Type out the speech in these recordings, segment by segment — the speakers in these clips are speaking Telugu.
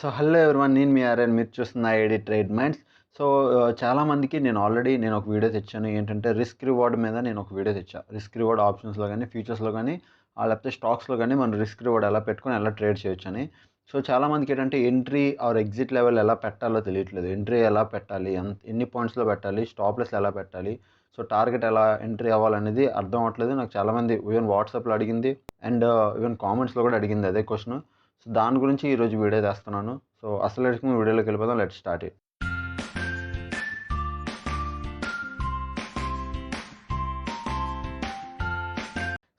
సో హలో ఎవ్రీవన్, నేను మీ ఆర్యన్, మీరు చూస్తున్న ఐడి ట్రేడ్ మైండ్స్. సో చాలామందికి నేను ఒక వీడియో తెచ్చాను. ఏంటంటే రిస్క్ రివార్డ్ మీద నేను ఒక వీడియో తెచ్చాను. రిస్క్ రివార్డ్ ఆప్షన్స్లో కానీ ఫ్యూచర్స్లో కానీ లేకపోతే స్టాక్స్లో కానీ మనం రిస్క్ రివార్డ్ ఎలా పెట్టుకొని ఎలా ట్రేడ్ చేయొచ్చు అని. సో చాలామందికి ఏంటంటే ఎంట్రీ ఆర్ ఎగ్జిట్ లెవెల్ ఎలా పెట్టాలో తెలియట్లేదు. ఎంట్రీ ఎలా పెట్టాలి, ఎన్ని పాయింట్స్లో పెట్టాలి, స్టాప్ లెస్ ఎలా పెట్టాలి, సో టార్గెట్ ఎలా ఎంట్రీ అవ్వాలనేది అర్థం అవ్వట్లేదు. నాకు చాలామంది ఈవెన్ వాట్సాప్లో అడిగింది అండ్ ఈవెన్ కామెంట్స్లో కూడా అడిగింది అదే క్వశ్చన్. సో దాని గురించి ఈరోజు వీడియో చేస్తున్నాను. సో అసలు వీడియోలోకి వెళ్ళిపోదాం. Let's start it.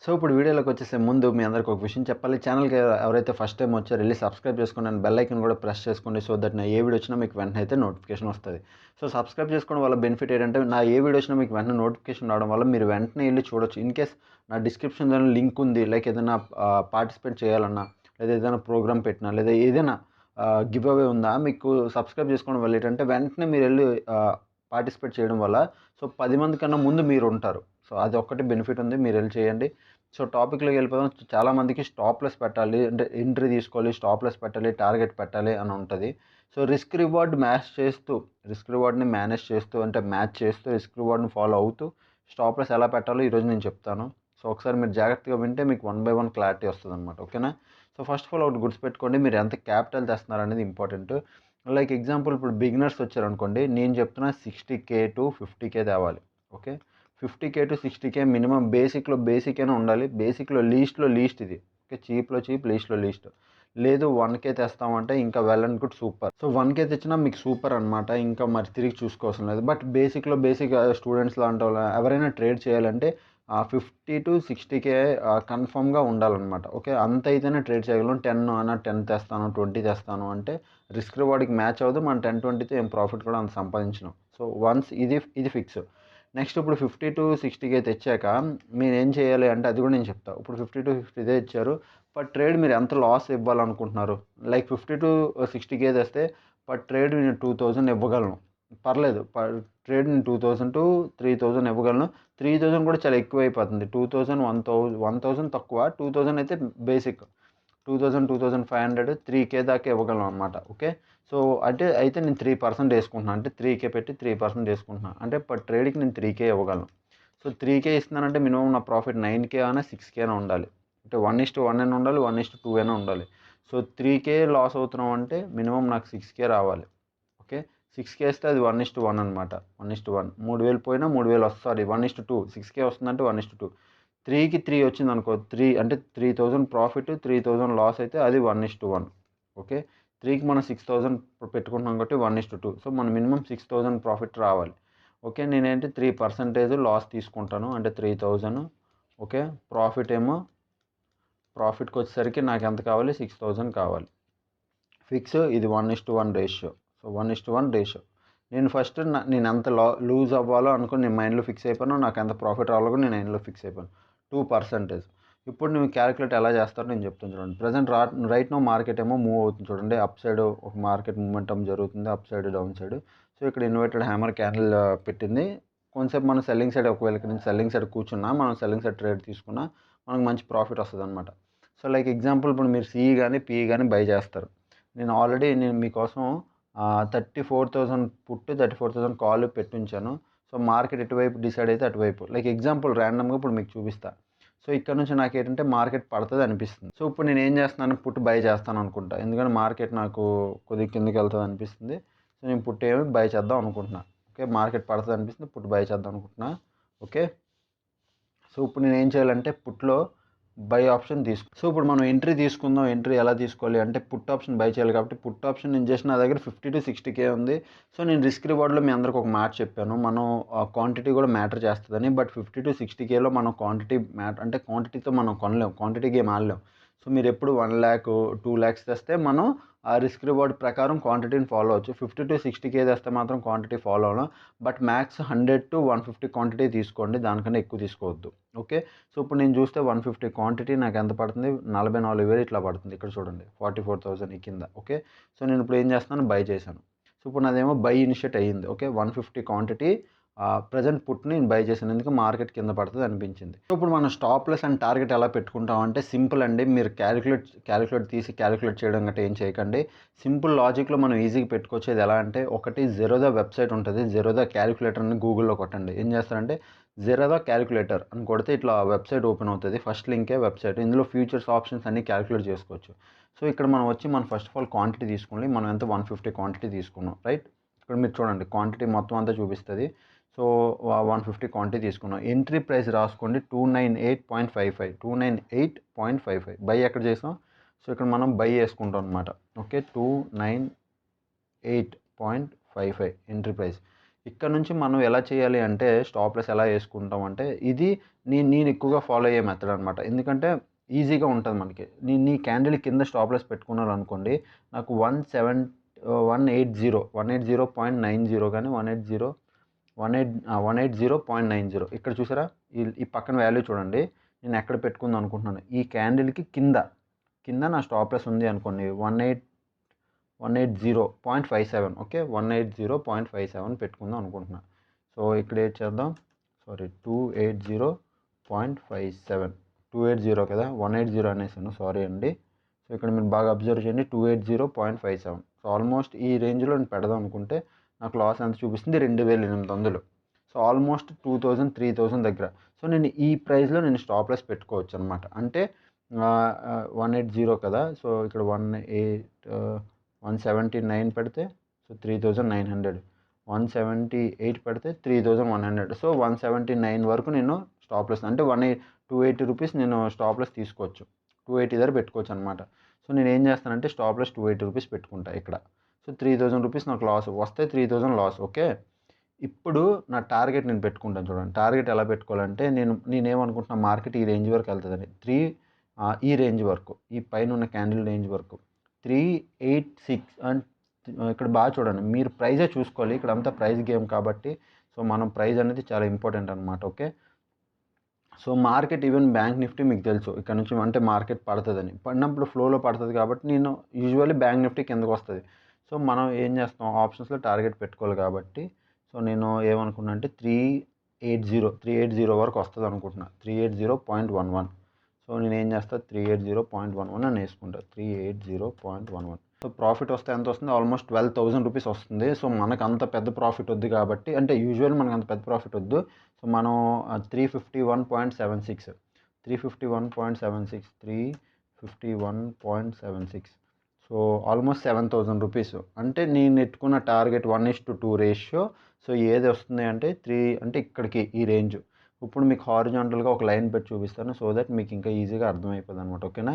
సో ఇప్పుడు వీడియోలోకి వచ్చేసే ముందు మీ అందరికి ఒక విషయం చెప్పాలి. ఛానల్కి ఎవరైతే ఫస్ట్ టైం వచ్చారో వెళ్ళి సబ్స్క్రైబ్ చేసుకోండి అండ్ బెల్ ఐకన్ కూడా ప్రెస్ చేసుకోండి. సో దట్ నా ఏ వీడియో వచ్చినా మీకు వెంటనే అయితే నోటిఫికేషన్ వస్తుంది. సో సబ్స్క్రైబ్ చేసుకోవడం వల్ల బెనిఫిట్ ఏంటంటే నా ఏ వీడియో వచ్చినా మీకు వెంటనే నోటిఫికేషన్ రావడం వల్ల మీరు వెంటనే వెళ్ళి చూడొచ్చు. ఇన్ కేస్ నా డిస్క్రిప్షన్లో లింక్ ఉంది, లైక్ ఏదైనా పార్టిసిపేట్ చేయాలన్నా, లేదా ఏదైనా ప్రోగ్రామ్ పెట్టినా, లేదా ఏదైనా గివ్ అవే ఉందా, మీకు సబ్స్క్రైబ్ చేసుకోవడం వల్ల ఏంటంటే వెంటనే మీరు వెళ్ళి పార్టిసిపేట్ చేయడం వల్ల సో 10 మంది కన్నా ముందు మీరు ఉంటారు. సో అది ఒక్కటి బెనిఫిట్ ఉంది, మీరు వెళ్ళి చేయండి. సో టాపిక్లోకి వెళ్ళిపోదాం. చాలామందికి స్టాప్లెస్ పెట్టాలి అంటే ఎంట్రీ తీసుకోవాలి, స్టాప్లెస్ పెట్టాలి, టార్గెట్ పెట్టాలి అని ఉంటుంది. సో రిస్క్ రివార్డ్ని మేనేజ్ చేస్తూ అంటే మ్యాచ్ చేస్తూ రిస్క్ రివార్డ్ని ఫాలో అవుతూ స్టాప్లెస్ ఎలా పెట్టాలో ఈరోజు నేను చెప్తాను. సో ఒకసారి మీరు జాగ్రత్తగా వింటే మీకు 1 బై 1 క్లారిటీ వస్తుంది అనమాట. ఓకేనా? సో ఫస్ట్ ఆఫ్ ఆల్ ఒకటి గుర్తుపెట్టుకోండి, మీరు ఎంత క్యాపిటల్ తెస్తున్నారు అనేది ఇంపార్టెంట్. లైక్ ఎగ్జాంపుల్ ఇప్పుడు బిగినర్స్ వచ్చారనుకోండి, నేను చెప్తున్నా 60K to 50K తేవాలి. Okay, 50K to 60K minimum basic అయినా ఉండాలి. బేసిక్లో లీస్ట్ ఇది. ఓకే, చీప్లో చీప్, లీస్ట్లో లీస్ట్. లేదు 1K తెస్తామంటే ఇంకా well and good, super. So 1K తెచ్చినా మీకు సూపర్ అనమాట, ఇంకా మరి తిరిగి చూసుకోవాల్సిన లేదు. బట్ బేసిక్ స్టూడెంట్స్ లాంటి వాళ్ళు ఎవరైనా ట్రేడ్ చేయాలంటే 50 to 60K కన్ఫామ్గా ఉండాలన్నమాట. ఓకే, అంత అయితేనే ట్రేడ్ చేయగలం. 10 తెస్తాను, 20 తెస్తాను అంటే రిస్క్ రివార్డ్కి మ్యాచ్ అవ్వదు. మనం 10-20తో ఏం ప్రాఫిట్ కూడా అంత సంపాదించినాం. సో వన్స్ ఇది ఫిక్స్. నెక్స్ట్ ఇప్పుడు 50 to 60K తెచ్చాక మీరు ఏం చేయాలి అంటే అది కూడా నేను చెప్తాను. ఇప్పుడు 50 to 50 ఇచ్చారు, పర్ ట్రేడ్ మీరు ఎంత లాస్ ఇవ్వాలనుకుంటున్నారు. లైక్ 50 to 60K తెస్తే పర్ ట్రేడ్ నేను 2000 ఇవ్వగలను, పర్లేదు. పర్ ట్రేడ్ నేను 2000 to 3000 ఇవ్వగలను. 3000 కూడా చాలా ఎక్కువ అయిపోతుంది. 2000, 1000 తక్కువ, 2000 అయితే బేసిక్. 2000, 2500, 3K దాకా ఇవ్వగలం అనమాట. ఓకే, సో అయితే నేను 3% వేసుకుంటున్నాను. అంటే 3K పెట్టి 3% వేసుకుంటున్నాను. అంటే పర్ ట్రేడ్కి నేను 3K ఇవ్వగలను. సో 3K ఇస్తున్నానంటే మినిమం నా ప్రాఫిట్ 9K అయినా 6K అయినా ఉండాలి. అంటే 1:1 అయినా ఉండాలి, 1:2 అయినా ఉండాలి. సో 3K లాస్ అవుతున్నాం అంటే మినిమం నాకు 6K రావాలి. ఓకే, 6K వేస్తే అది 1:1 అనమాట. 1:1, 3000 పోయినా 3000 వస్తుంది. 1:2, 6K వస్తుందంటే 1:2. 3కి 3 వచ్చింది అనుకో, 3 అంటే 3000 ప్రాఫిట్, 3000 లాస్ అయితే అది 1:1. ఓకే, 3కి మనం 6000 పెట్టుకుంటున్నాం కాబట్టి 1:2. సో మన మినిమం 6000 ప్రాఫిట్ రావాలి. ఓకే, నేనేంటి 3% లాస్ తీసుకుంటాను, అంటే 3000. ఓకే, ప్రాఫిట్కి వచ్చేసరికి నాకు ఎంత కావాలి, 6000 కావాలి. ఫిక్స్, ఇది 1:1 రేషియో. So 1:1 ratio. నేను ఫస్ట్ నేను ఎంత లూజ్ అవ్వాలో అనుకుని నేను మైండ్లో ఫిక్స్ అయిపోయాను. నాకు ఎంత ప్రాఫిట్ రావాలో కూడా నేను మైండ్లో ఫిక్స్ అయిపోయాను, 2%. ఇప్పుడు నేను క్యాలిక్యులేట్ ఎలా చేస్తారో నేను చెప్తాను చూడండి. ప్రజెంట్ రైట్ నో మార్కెట్ ఏమో మూవ్ అవుతుంది చూడండి. అప్ సైడ్ ఒక మార్కెట్ మూమెంటం జరుగుతుంది, up side down side. So ఇక్కడ ఇన్వర్టెడ్ హ్యామర్ క్యాండిల్ పెట్టింది. కొంచెంసేపు మనం సెల్లింగ్ సైడ్, ఒకవేళ ఇక్కడ నుంచి సెల్లింగ్ సైడ్ కూర్చున్నా, మనం సెల్లింగ్ సైడ్ ట్రేడ్ తీసుకున్నా మనకు మంచి ప్రాఫిట్ వస్తుంది అనమాట. సో లైక్ ఎగ్జాంపుల్ ఇప్పుడు మీరు సిఈ కానీ పిఈ కానీ బై చేస్తారు. నేను మీకోసం 34,000 పుట్, 34,000 కాల్ పెట్టించాను. సో మార్కెట్ ఎటువైపు డిసైడ్ అయితే అటువైపు. లైక్ ఎగ్జాంపుల్ ర్యాండమ్గా ఇప్పుడు మీకు చూపిస్తా. సో ఇక్కడ నుంచి నాకు ఏంటంటే మార్కెట్ పడుతుంది అనిపిస్తుంది. సో ఇప్పుడు నేను ఏం చేస్తున్నాను, పుట్ బై చేస్తాను అనుకుంటా. ఎందుకంటే మార్కెట్ నాకు కొద్దిగా కిందకి వెళ్తుంది అనిపిస్తుంది. సో నేను పుట్ ఏమి బై చేద్దాం అనుకుంటున్నా. ఓకే, మార్కెట్ పడుతుంది అనిపిస్తుంది, పుట్ బై చేద్దాం అనుకుంటున్నా. ఓకే, సో ఇప్పుడు నేను ఏం చేయాలంటే పుట్లో బై ఆప్షన్ సో ఇప్పుడు మనం ఎంట్రీ తీసుకుందాం. ఎంట్రీ ఎలా తీసుకోవాలి అంటే పుట్ ఆప్షన్ బై చేయాలి కాబట్టి పుట్ ఆప్షన్ నేను చేసిన నా దగ్గర 50 to 60K ఉంది. సో నేను రిస్క్ రివార్డ్లో మీ అందరికి ఒక మాట చెప్పాను, మనం క్వాంటిటీ కూడా మ్యాటర్ చేస్తుందని. బట్ 50 to 60Kలో మనం క్వాంటిటీతో మనం కొనలేం, క్వాంటిటీ గేమ్ ఆడలేం. సో మీరు ఎప్పుడు 1 lakh 2 lakhs తెస్తే మనం ఆ రిస్క్ రివార్డ్ ప్రకారం క్వాంటిటీని ఫాలో అవ్వచ్చు. 50 to 60K తెస్తే మాత్రం క్వాంటిటీ ఫాలో అవ్వడం. బట్ మ్యాక్స్ 100 to 150 క్వాంటిటీ తీసుకోండి, దానికన్నా ఎక్కువ తీసుకోవద్దు. ఓకే, సో ఇప్పుడు నేను చూస్తే 150 క్వాంటిటీ నాకు ఎంత పడుతుంది, 44,000 ఇట్లా పడుతుంది. ఇక్కడ చూడండి 44,000 కింద. ఓకే, సో నేను ఇప్పుడు ఏం చేస్తున్నాను, బై చేశాను. సో ఇప్పుడు నాదేమో బై ఇనిషియేట్ అయ్యింది. ఓకే, 150 క్వాంటిటీ ప్రజెంట్ పుట్ని నేను బై చేశాను, ఎందుకు మార్కెట్ కింద పడుతుంది అనిపించింది. సో ఇప్పుడు మనం స్టాప్ లాస్ అండ్ టార్గెట్ ఎలా పెట్టుకుంటాం అంటే సింపుల్ అండి. మీరు క్యాలిక్యులేట్ చేయడం గట్రా ఏం చేయకండి. సింపుల్ లాజిక్లో మనం ఈజీగా పెట్టుకొచ్చేది ఎలా అంటే, ఒకటి జెరోదా వెబ్సైట్ ఉంటుంది, జెరోదా క్యాలిక్యులేటర్ అని గూగుల్లో కొట్టండి. ఏం చేస్తారంటే జెరోదా క్యాలిక్యులేటర్ అని కొడితే ఇట్లా వెబ్సైట్ ఓపెన్ అవుతుంది. ఫస్ట్ లింకే వెబ్సైట్. ఇందులో ఫ్యూచర్స్ ఆప్షన్స్ అన్ని క్యాలిక్యులేట్ చేసుకోవచ్చు. సో ఇక్కడ మనం ఫస్ట్ ఆఫ్ ఆల్ క్వాంటిటీ తీసుకోండి. మనం ఎంత 150 క్వాంటిటీ తీసుకున్నాం, రైట్. ఇక్కడ మీరు చూడండి క్వాంటిటీ మొత్తం అంతా చూపిస్తుంది. సో 150 క్వాంటిటీ తీసుకున్నాం. ఎంట్రీ ప్రైస్ రాసుకోండి 298.55, 298.55. బై ఎక్కడ చేసాం? సో ఇక్కడ మనం బై వేసుకుంటాం అనమాట. Okay, 298.55 entry price. ఇక్కడ నుంచి మనం ఎలా చేయాలి అంటే స్టాప్ లాస్ ఎలా వేసుకుంటాం అంటే, ఇది నేను ఎక్కువగా ఫాలో అయ్యే మెథడ్ అనమాట. ఎందుకంటే ఈజీగా ఉంటుంది మనకి. నీ క్యాండిల్ కింద స్టాప్ లాస్ పెట్టుకున్నారు అనుకోండి, నాకు 180.90 కానీ 180.90 ఇక్కడ చూసారా, ఈ పక్కన వాల్యూ చూడండి. నేను ఎక్కడ పెట్టుకుందాం అనుకుంటున్నాను, ఈ క్యాండిల్కి కింద నా స్టాప్ లాస్ ఉంది అనుకోండి, 180.57. ఓకే, 180.57 పెట్టుకుందాం అనుకుంటున్నాను. సో ఇక్కడ ఏం చేద్దాం, సారీ 280.57, 280 కదా, 180 అనేసాను, సారీ అండి. సో ఇక్కడ మీరు బాగా అబ్జర్వ్ చేయండి, 280.57. సో ఆల్మోస్ట్ ఈ రేంజ్లో నేను పెడదాం అనుకుంటే నాకు లాస్ ఎంత చూపిస్తుంది, 2800. సో ఆల్మోస్ట్ 2000, 3000 దగ్గర. సో నేను ఈ ప్రైస్లో నేను స్టాప్ లాస్ పెట్టుకోవచ్చు అనమాట. అంటే 180 కదా, సో ఇక్కడ 179 పెడితే సో 3900, 178 పెడితే 3100. సో 179 వరకు నేను స్టాప్ లాస్ అంటే 280 రూపీస్ నేను స్టాప్ లాస్ తీసుకోవచ్చు. 280 దగ్గర పెట్టుకోవచ్చు అనమాట. సో నేను ఏం చేస్తానంటే స్టాప్ లాస్ 280 రూపీస్ పెట్టుకుంటా ఇక్కడ. సో 3000 రూపీస్ నాకు లాస్ వస్తే 3000 లాస్. ఓకే, ఇప్పుడు నా టార్గెట్ నేను పెట్టుకుంటాను చూడండి. టార్గెట్ ఎలా పెట్టుకోవాలంటే, నేనేమనుకుంటున్నా, మార్కెట్ ఈ రేంజ్ వరకు వెళ్తుందని, ఈ రేంజ్ వరకు, ఈ పైన ఉన్న క్యాండిల్ రేంజ్ వరకు 386 అండ్ ఇక్కడ బాగా చూడండి, మీరు ప్రైజే చూసుకోవాలి. ఇక్కడ అంతా ప్రైజ్ గేమ్ కాబట్టి సో మనం ప్రైజ్ అనేది చాలా ఇంపార్టెంట్ అనమాట. Okay, so market even bank Nifty మీకు తెలుసు ఇక్కడ నుంచి అంటే మార్కెట్ పడుతుందని, పడినప్పుడు ఫ్లోలో పడుతుంది కాబట్టి నేను యూజువల్లీ బ్యాంక్ నిఫ్టీ కిందకు వస్తుంది. సో మనం ఏం చేస్తాం, ఆప్షన్స్లో టార్గెట్ పెట్టుకోవాలి కాబట్టి సో నేను ఏమనుకున్నా అంటే 380 వరకు వస్తుంది అనుకుంటున్నా, 380.11. సో నేను ఏం చేస్తాను, 380.11 అని వేసుకుంటా, 380.11. సో ప్రాఫిట్ వస్తే ఎంత వస్తుంది, ఆల్మోస్ట్ 12,000 రూపీస్ వస్తుంది. సో మనకు అంత పెద్ద ప్రాఫిట్ వద్దు కాబట్టి, అంటే యూజువల్ మనకు అంత పెద్ద ప్రాఫిట్ వద్దు. సో మనం 351.76, 351.76 సో ఆల్మోస్ట్ 7,000 రూపీస్. అంటే నేను ఎట్టుకున్న టార్గెట్ 1:2 రేషియో. సో ఏది వస్తుంది అంటే 3, అంటే ఇక్కడికి ఈ రేంజ్. ఇప్పుడు మీకు హారిజాంటల్గా ఒక లైన్ పెట్టి చూపిస్తాను, సో దట్ మీకు ఇంకా ఈజీగా అర్థమైపోతుంది అనమాట. ఓకేనా,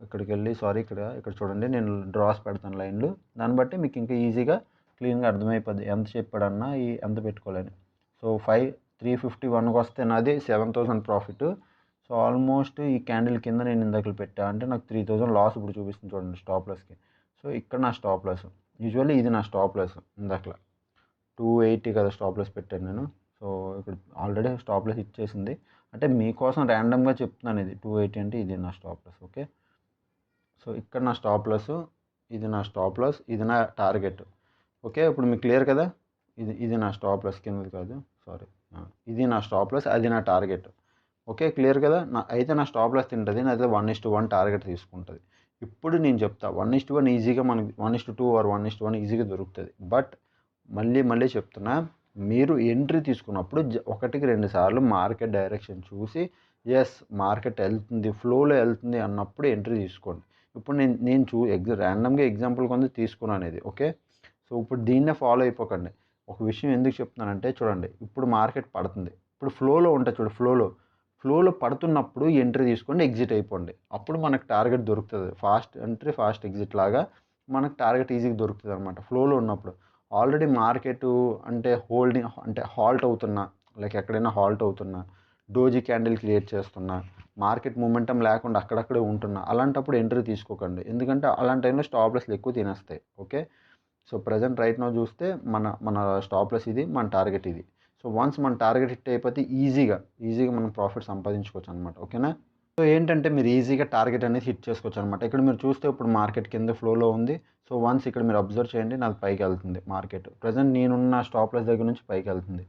ఇక్కడికి వెళ్ళి ఇక్కడ చూడండి, నేను డ్రాస్ పెడతాను లైన్లు, దాన్ని బట్టి మీకు ఇంకా ఈజీగా క్లీన్గా అర్థమైపోద్ది ఎంత చెప్పాడన్నా ఎంత పెట్టుకోలేని. సో 351కి వస్తే నాది 7,000 ప్రాఫిట్. సో ఆల్మోస్ట్ ఈ క్యాండిల్ కింద నేను ఇందాక పెట్టా అంటే నాకు 3000 లాస్ ఇప్పుడు చూపిస్తుంది చూడండి స్టాప్ లాస్కి. సో ఇక్కడ నా స్టాప్ లాస్, యూజువల్లీ ఇది నా స్టాప్ లాస్. ఇందాకలా 280 కదా స్టాప్ లాస్ పెట్టాను నేను. సో ఇక్కడ ఆల్రెడీ స్టాప్ లాస్ ఇచ్చేసింది, అంటే మీకోసం ర్యాండమ్గా చెప్తున్నాను. ఇది 280 అంటే ఇది నా స్టాప్ లాస్. ఓకే, సో ఇక్కడ నా స్టాప్ లాస్, ఇది నా స్టాప్ లాస్, ఇది నా టార్గెట్. ఓకే, ఇప్పుడు మీకు క్లియర్ కదా, ఇది నా స్టాప్ లాస్, కిందది కాదు, సారీ, ఇది నా స్టాప్ లాస్, అది నా టార్గెట్. ఓకే, క్లియర్ కదా. అయితే నా స్టాప్ లాస్ తింటుంది, అయితే 1:1 టార్గెట్ తీసుకుంటుంది. ఇప్పుడు నేను చెప్తా 1:1 ఈజీగా మనకి 1:2 ఆర్ 1:1 ఈజీగా దొరుకుతుంది. బట్ మళ్ళీ చెప్తున్నా, మీరు ఎంట్రీ తీసుకున్నప్పుడు 1-2 సార్లు మార్కెట్ డైరెక్షన్ చూసి ఎస్ మార్కెట్ వెళ్తుంది, ఫ్లోలో వెళ్తుంది అన్నప్పుడు ఎంట్రీ తీసుకోండి. ఇప్పుడు నేను ర్యాండమ్గా ఎగ్జాంపుల్ కొంత తీసుకున్నాను ఇది. ఓకే, సో ఇప్పుడు దీన్నే ఫాలో అయిపోకండి. ఒక విషయం ఎందుకు చెప్తున్నానంటే చూడండి, ఇప్పుడు మార్కెట్ పడుతుంది, ఇప్పుడు ఫ్లోలో ఉంటుంది చూడు, ఫ్లోలో పడుతున్నప్పుడు ఎంట్రీ తీసుకోండి, ఎగ్జిట్ అయిపోండి. అప్పుడు మనకు టార్గెట్ దొరుకుతుంది. ఫాస్ట్ ఎంట్రీ ఫాస్ట్ ఎగ్జిట్ లాగా మనకు టార్గెట్ ఈజీగా దొరుకుతుంది అనమాట ఫ్లోలో ఉన్నప్పుడు. ఆల్రెడీ మార్కెట్ అంటే హాల్ట్ అవుతున్నా, లైక్ ఎక్కడైనా హాల్ట్ అవుతున్నా, డోజీ క్యాండిల్ క్రియేట్ చేస్తున్నా, మార్కెట్ మూమెంటం లేకుండా అక్కడక్కడే ఉంటున్నా, అలాంటప్పుడు ఎంట్రీ తీసుకోకండి. ఎందుకంటే అలాంటి టైంలో స్టాప్ లాస్లు ఎక్కువ తినేస్తాయి. Okay, so present right now చూస్తే మన స్టాప్ లాస్ ఇది, మన టార్గెట్ ఇది. సో వన్స్ మన టార్గెట్ హిట్ అయిపోతే ఈజీగా మనం ప్రాఫిట్ సంపాదించుకోవచ్చు అనమాట. ఓకేనా. సో ఏంటంటే మీరు ఈజీగా టార్గెట్ అనేది హిట్ చేసుకోవచ్చు అనమాట. ఇక్కడ మీరు చూస్తే ఇప్పుడు మార్కెట్ కింద ఫ్లోలో ఉంది. సో వన్స్ ఇక్కడ మీరు అబ్జర్వ్ చేయండి, నాది పైకెళ్తుంది మార్కెట్. ప్రెజెంట్ నేనున్న స్టాప్ లాస్ దగ్గర నుంచి పైకెళ్తుంది.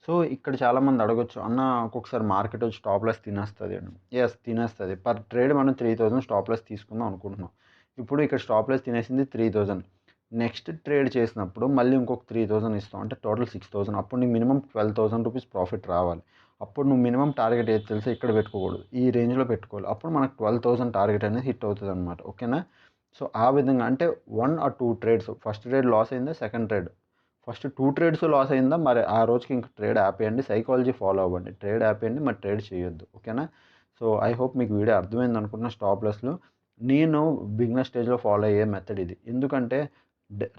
సో ఇక్కడ చాలామంది అడగొచ్చు, అన్న ఒక్కొక్కసారి మార్కెట్ వచ్చి స్టాప్ లాస్ తినేస్తది అని. యెస్, తినేస్తది. పర్ ట్రేడ్ మనం 3000 స్టాప్ లాస్ తీసుకుందాం అనుకుంటున్నాం. ఇప్పుడు ఇక్కడ స్టాప్ లాస్ తినేసింది 3000. నెక్స్ట్ ట్రేడ్ చేసినప్పుడు మళ్ళీ ఇంకొక 3000 ఇస్తాం. అంటే టోటల్ 6000. అప్పుడు నీకు మినిమమ్ 12,000 రూపీస్ ప్రాఫిట్ రావాలి. అప్పుడు నువ్వు మినిమమ్ టార్గెట్ ఏది తెలుసా, ఇక్కడ పెట్టుకోకూడదు, ఈ రేంజ్లో పెట్టుకోవాలి. అప్పుడు మనకు 12,000 టార్గెట్ అనేది హిట్ అవుతుంది అనమాట. ఓకేనా? సో ఆ విధంగా అంటే 1 or 2 trades, first trade loss అయిందా, second trade, first 2 trades loss అయిందా, మరి ఆ రోజుకి ఇంక ట్రేడ్ ఆపేయండి, సైకాలజీ ఫాలో అవ్వండి, ట్రేడ్ ఆపేయండి, మరి ట్రేడ్ చేయొద్దు. ఓకేనా? సో ఐ హోప్ మీకు వీడియో అర్థమైంది అనుకుంటున్నా. స్టాప్ లాస్లు నేను బిగినర్ స్టేజ్లో ఫాలో అయ్యే మెథడ్ ఇది. ఎందుకంటే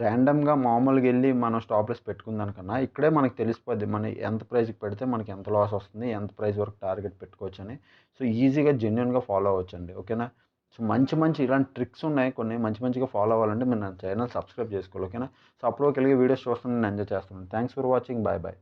ర్యాండమ్గా మామూలుగా వెళ్ళి మనం స్టాప్ లాస్ పెట్టుకున్న దానికన్నా ఇక్కడే మనకు తెలిసిపోద్ది మన ఎంత ప్రైస్కి పెడితే మనకి ఎంత లాస్ వస్తుంది, ఎంత ప్రైస్ వరకు టార్గెట్ పెట్టుకోవచ్చు అని. సో ఈజీగా జెన్యున్గా ఫాలో అవ్వచ్చండి. ఓకేనా? సో మంచి మంచి ఇలాంటి ట్రిక్స్ ఉన్నాయి కొన్ని, మంచి మంచిగా ఫాలో అవ్వాలంటే మీరు నా ఛానల్ సబ్స్క్రైబ్ చేసుకోవాలి. ఓకేనా? సో అప్పుడు కలిగే వీడియోస్ చూస్తాను, నేను ఎంజాయ్ చేస్తున్నాను. Thanks for watching. Bye bye.